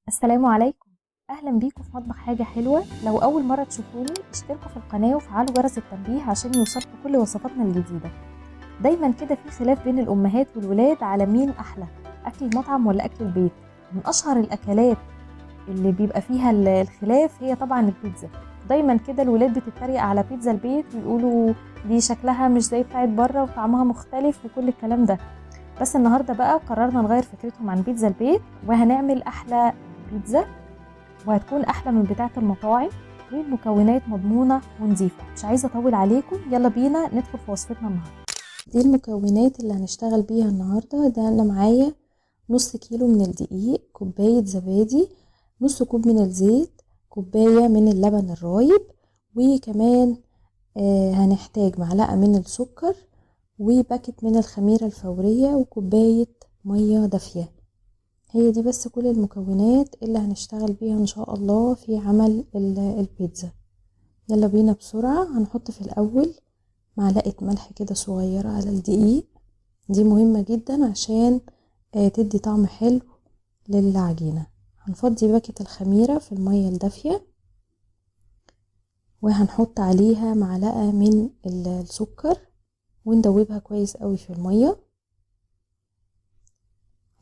السلام عليكم. اهلا بيكم في مطبخ حاجة حلوة. لو اول مرة تشوفوني اشتركوا في القناة وفعلوا جرس التنبيه عشان يوصلكوا كل وصفاتنا الجديدة. دايما كده في خلاف بين الامهات والولاد على مين احلى، اكل المطعم ولا اكل البيت. من اشهر الاكلات اللي بيبقى فيها الخلاف هي طبعا البيتزا. دايما كده الولاد بتتريق على بيتزا البيت ويقولوا دي شكلها مش زي بتاعت بره وطعمها مختلف وكل الكلام ده. بس النهارده بقى قررنا نغير فكرتهم عن بيتزا البيت وهنعمل احلى بيتزا، وهتكون احلى من بتاعه المطاعم، والمكونات مضمونه ونظيفه. مش عايزه اطول عليكم، يلا بينا ندخل في وصفتنا النهارده. دي المكونات اللي هنشتغل بيها النهارده. ده انا معايا نص كيلو من الدقيق، كوبايه زبادي، نص كوب من الزيت، كوبايه من اللبن الرايب، وكمان هنحتاج معلقه من السكر، وباكت من الخميره الفوريه، وكوبايه ميه دافيه. هي دي بس كل المكونات اللي هنشتغل بيها ان شاء الله في عمل البيتزا. يلا بينا بسرعة. هنحط في الاول معلقة ملح كده صغيرة على الدقيق، دي مهمة جدا عشان تدي طعم حلو للعجينة. هنفضي باكت الخميرة في المية الدافية، وهنحط عليها معلقة من السكر وندوبها كويس قوي في المية،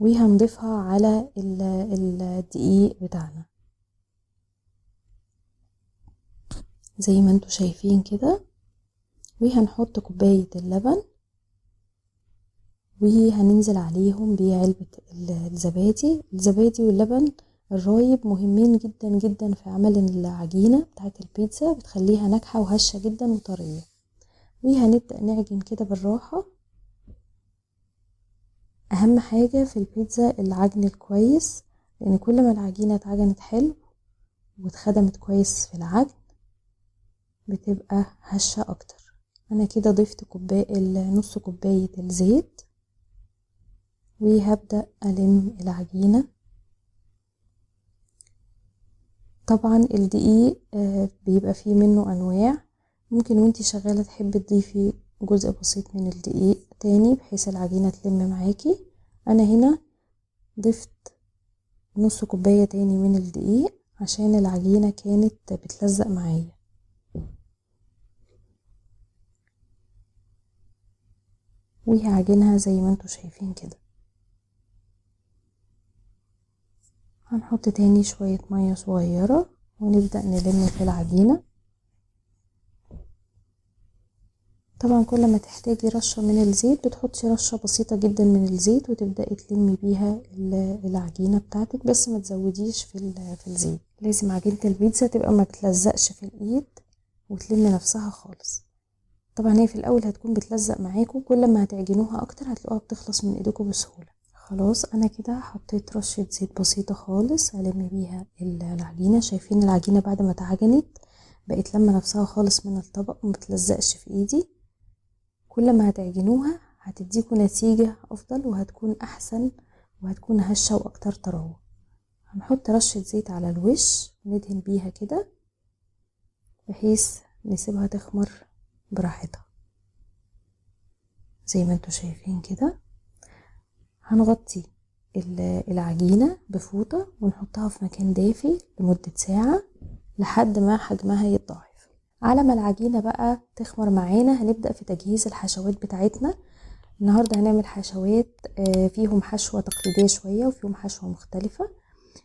وهنضيفها على الدقيق بتاعنا زي ما انتوا شايفين كده. وهنحط كوباية اللبن، وهننزل عليهم بعلبة الزبادي واللبن الرايب مهمين جدا جدا في عمل العجينة بتاعة البيتزا، بتخليها ناجحة وهشة جدا وطرية. وهنبدأ نعجن كده بالراحة. اهم حاجة في البيتزا العجن الكويس، لان كل ما العجينة اتعجنت حلو واتخدمت كويس في العجن بتبقى هشة اكتر. انا كده ضفت نص كوباية الزيت، وهبدأ ألم العجينة. طبعا الدقيق بيبقى فيه منه أنواع، ممكن وانتي شغالة تحبي تضيفي جزء بسيط من الدقيق تاني بحيث العجينة تلم معاكي. أنا هنا ضفت نص كوباية تاني من الدقيق عشان العجينة كانت بتلزق معايا. وهعجنها زي ما انتوا شايفين كده. هنحط تاني شوية مية صغيرة ونبدأ نلم في العجينة. طبعا كل ما تحتاجي رشة من الزيت بتحطي رشة بسيطة جدا من الزيت وتبدأي تلمي بيها العجينة بتاعتك، بس ما تزوديش في الزيت. لازم عجينة البيتزا تبقى ما بتلزقش في الايد وتلم نفسها خالص. طبعا هي في الاول هتكون بتلزق معاكم، كل ما هتعجنوها اكتر هتلاقوها بتخلص من ايديكم بسهولة. خلاص انا كده حطيت رشة زيت بسيطة خالص الم بيها العجينة. شايفين العجينة بعد ما اتعجنت بقت لما نفسها خالص من الطبق وما بتلزقش في ايدي. كل ما هتعجنوها هتديكوا نتيجة افضل وهتكون احسن وهتكون هشة واكتر طراوة. هنحط رشة زيت على الوش ندهن بيها كده بحيث نسيبها تخمر براحتها زي ما انتوا شايفين كده. هنغطي العجينة بفوطة ونحطها في مكان دافي لمدة ساعة لحد ما حجمها يتضاعف. على ما العجينة بقى تخمر معانا هنبدأ في تجهيز الحشوات بتاعتنا. النهاردة هنعمل حشوات فيهم حشوة تقليدية شوية وفيهم حشوة مختلفة.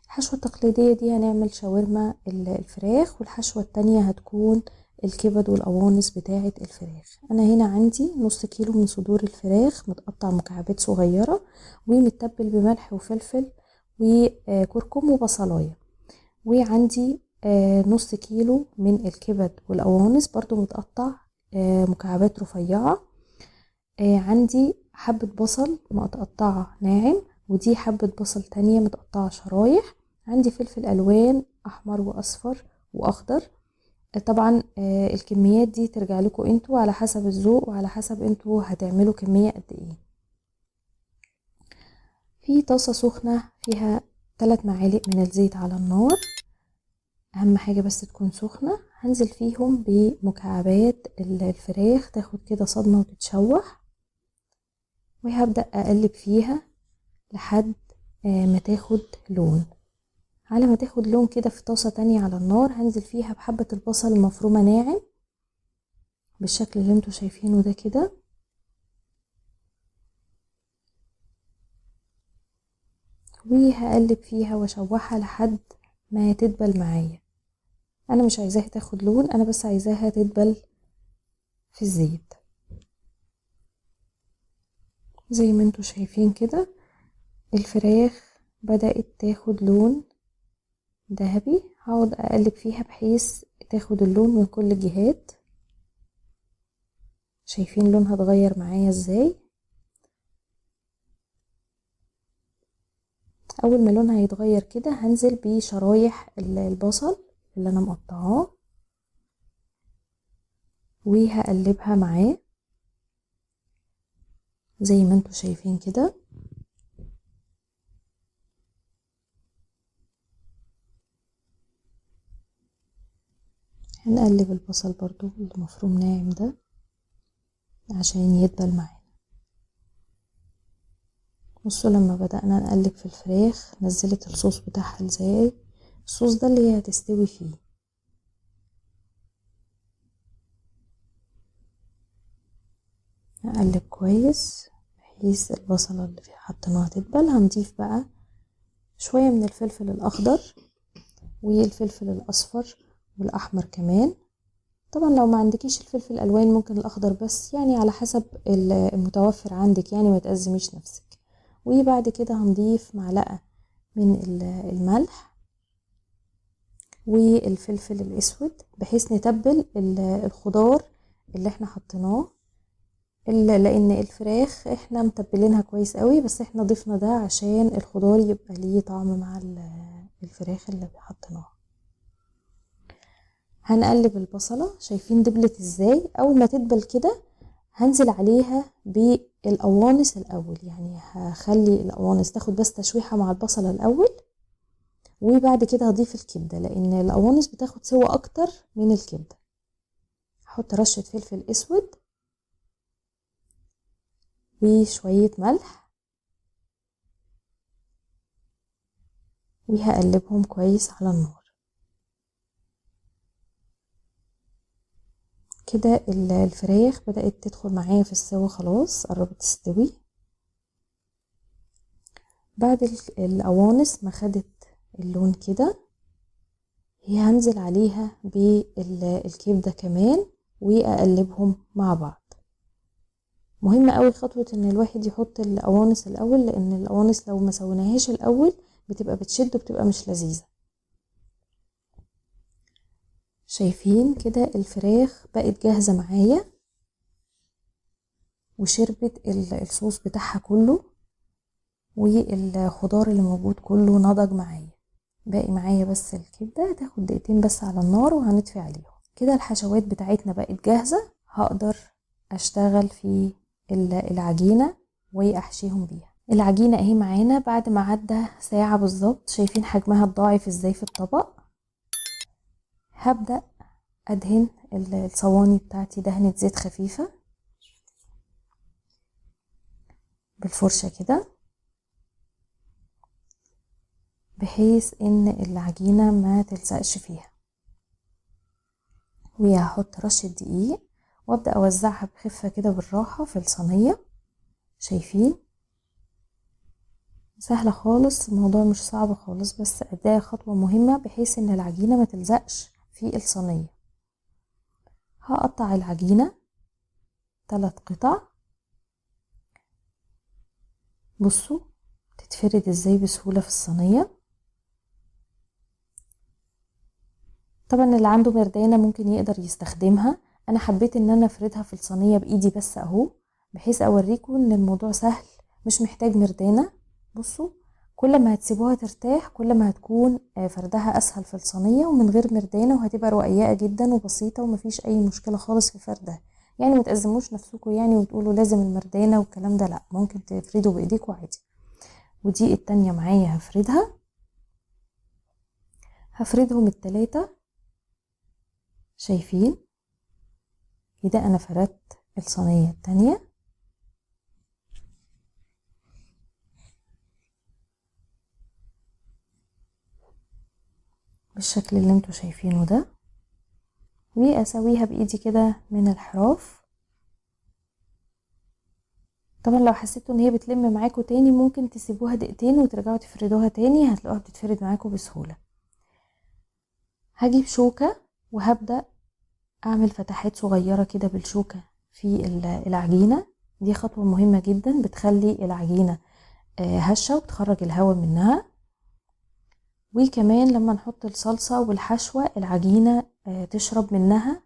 الحشوة التقليدية دي هنعمل شاورما الفراخ، والحشوة التانية هتكون الكبد والقوانص بتاعة الفراخ. انا هنا عندي نص كيلو من صدور الفراخ متقطع مكعبات صغيرة ومتبل بملح وفلفل وكركم وبصلاية. وعندي نص كيلو من الكبد والقوانص برضو متقطع مكعبات رفيعة. عندي حبة بصل متقطعة ناعم، ودي حبة بصل تانية متقطعة شرايح. عندي فلفل ألوان أحمر وأصفر وأخضر. طبعا الكميات دي ترجع لكم انتوا على حسب الذوق وعلى حسب انتوا هتعملوا كمية قد ايه. في طاسة سخنة فيها 3 معالق من الزيت على النار، اهم حاجة بس تكون سخنة. هنزل فيهم بمكعبات الفراخ تاخد كده صدمة وتتشوح، وهبدأ اقلب فيها لحد ما تاخد لون. على ما تاخد لون كده في طاسة تانية على النار هنزل فيها بحبة البصل المفرومة ناعم بالشكل اللي انتوا شايفينه ده كده، وهقلب فيها واشوحها لحد ما تدبل معايا. انا مش عايزاها تاخد لون، انا بس عايزاها تدبل في الزيت زي ما انتوا شايفين كده. الفراخ بدأت تاخد لون ذهبي، هقعد اقلب فيها بحيث تاخد اللون من كل الجهات. شايفين لونها اتغير معايا ازاي؟ اول ما لونها يتغير كده هنزل بشرايح البصل اللي انا مقطعاه وهقلبها معاه زي ما انتوا شايفين كده. هنقلب البصل برضو المفروم ناعم ده عشان يدبل معانا. بصوا لما بدأنا نقلب في الفراخ نزلت الصوص بتاعها ازاي، الصوص ده اللي هي هتستوي فيه. هقلب كويس بحيث البصلة اللي حطيناها تدبل. هنضيف بقى شوية من الفلفل الأخضر والفلفل الأصفر والأحمر كمان. طبعا لو ما عندكيش الفلفل الألوان ممكن الأخضر بس، يعني على حسب المتوفر عندك، يعني ما تأزميش نفسك. وبعد كده هنضيف معلقة من الملح والفلفل الأسود بحيث نتبل الخضار اللي احنا حطيناه، لان الفراخ احنا متبلينها كويس قوي، بس احنا ضفنا ده عشان الخضار يبقى ليه طعم مع الفراخ اللي حطيناها. هنقلب البصلة، شايفين دبلت ازاي؟ اول ما تدبل كده هنزل عليها بالقوانص الاول، يعني هخلي القوانص تاخد بس تشويحة مع البصلة الاول، وبعد كده هضيف الكبدة لان القوانص بتاخد سوا اكتر من الكبدة. هحط رشة فلفل اسود وشوية ملح وهقلبهم كويس على النار كده. الفراخ بدأت تدخل معايا في السوا، خلاص قربت تستوي. بعد القوانص ما خدت اللون كده هنزل عليها بالكبدة كمان واقلبهم مع بعض. مهمة قوي خطوة ان الواحد يحط القوانص الاول، لان القوانص لو ما سويناهاش الاول بتبقى بتشد وبتبقى مش لذيذة. شايفين كده الفراخ بقت جاهزة معايا وشربت الصوص بتاعها كله، والخضار اللي موجود كله نضج معايا. باقي معايا بس الكبدة، تاخد دقيقتين بس على النار وهنطفي عليهم كده. الحشوات بتاعتنا بقت جاهزة، هقدر اشتغل في العجينة واحشيهم بيها. العجينة اهي معانا بعد ما عدى ساعة بالظبط. شايفين حجمها اتضاعف ازاي في الطبق. هبدأ ادهن الصواني بتاعتي دهنة زيت خفيفة بالفرشة كده بحيث ان العجينة ما تلزقش فيها. وهحط رشة دقيق وابدأ اوزعها بخفة كده بالراحة في الصينية. شايفين سهلة خالص، الموضوع مش صعب خالص، بس ده خطوة مهمة بحيث ان العجينة ما تلزقش في الصينية. هقطع العجينة 3 قطع. بصوا تتفرد ازاي بسهولة في الصينية. طبعا اللي عنده مردانة ممكن يقدر يستخدمها، انا حبيت ان انا افردها في الصينية بايدي بس اهو، بحيث اوريكم ان الموضوع سهل مش محتاج مردانة. بصوا كل ما هتسيبوها ترتاح كل ما هتكون فردها اسهل في الصينية ومن غير مردانة، وهتبقى رقيقة جدا وبسيطة ومفيش اي مشكلة خالص في فردها. يعني متأزموش نفسكم يعني وتقولوا لازم المردانة والكلام ده، لا، ممكن تفردوا بايديكم عادي. ودي التانية معايا هفردها. هفردهم ال3. شايفين كده انا فردت الصينية التانية. بالشكل اللي انتوا شايفينه ده، واسويها بايدي كده من الحراف. طبعا لو حسيتوا ان هي بتلم معاكوا تاني ممكن تسيبوها دقيقتين وترجعوا تفردوها تاني، هتلاقوها بتتفرد معاكوا بسهولة. هجيب شوكة وهبدأ اعمل فتحات صغيرة كده بالشوكة في العجينة. دي خطوة مهمة جدا، بتخلي العجينة هشة وبتخرج الهواء منها. وكمان لما نحط الصلصة والحشوة العجينة تشرب منها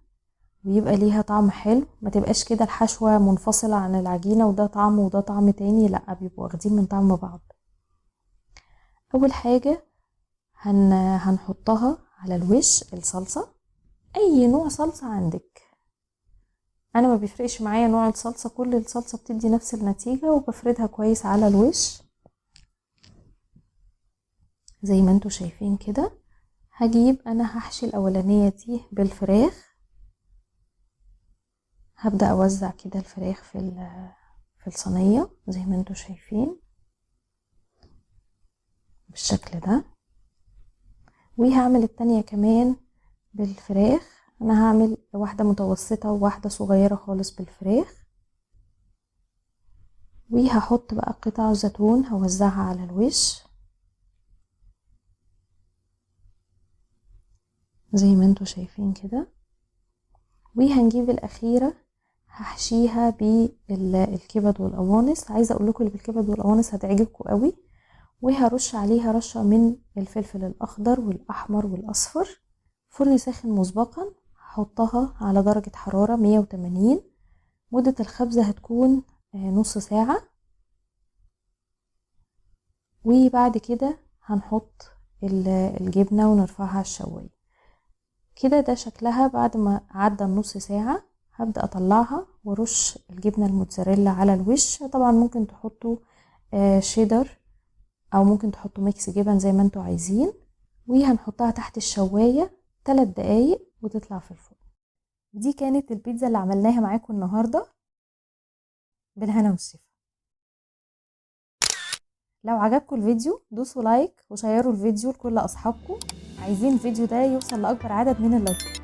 ويبقى ليها طعم حلو، ما تبقاش كده الحشوة منفصلة عن العجينة وده طعم وده طعم تاني، لا بيبقوا واخدين من طعم بعض. اول حاجة هنحطها على الوش الصلصة، اي نوع صلصة عندك، انا ما بيفرقش معايا نوع الصلصة، كل الصلصة بتدي نفس النتيجة، وبفردها كويس على الوش زي ما انتوا شايفين كده. هجيب انا هحشي الاولانية دي بالفراخ، هبدأ اوزع كده الفراخ في الصينية زي ما انتوا شايفين بالشكل ده. وهعمل التانية كمان بالفراخ، انا هعمل واحدة متوسطة وواحدة صغيرة خالص بالفراخ. وهحط بقى قطع زيتون هوزعها على الوش زي ما انتوا شايفين كده. وهنجيب الاخيرة هحشيها بالكبد والقوانص، عايزة اقول لكم اللي بالكبد والقوانص هتعجبكم قوي. وهرش عليها رشة من الفلفل الاخضر والاحمر والاصفر. فرن ساخن مسبقا، هحطها على درجة حرارة 180. مدة الخبزة هتكون نص ساعة. وبعد كده هنحط الجبنة ونرفعها على الشواية كده. ده شكلها بعد ما عدى النص ساعة. هبدأ اطلعها ورش الجبنة الموتزاريلا على الوش. طبعا ممكن تحطوا شيدر او ممكن تحطوا ميكس جبن زي ما انتوا عايزين. وهنحطها تحت الشواية 3 دقايق وتطلع في الفرن. دي كانت البيتزا اللي عملناها معاكم النهاردة، بالهنا والشفا. لو عجبكم الفيديو دوسوا لايك وشيروا الفيديو لكل اصحابكم، عايزين الفيديو ده يوصل لاكبر عدد من اللايكات.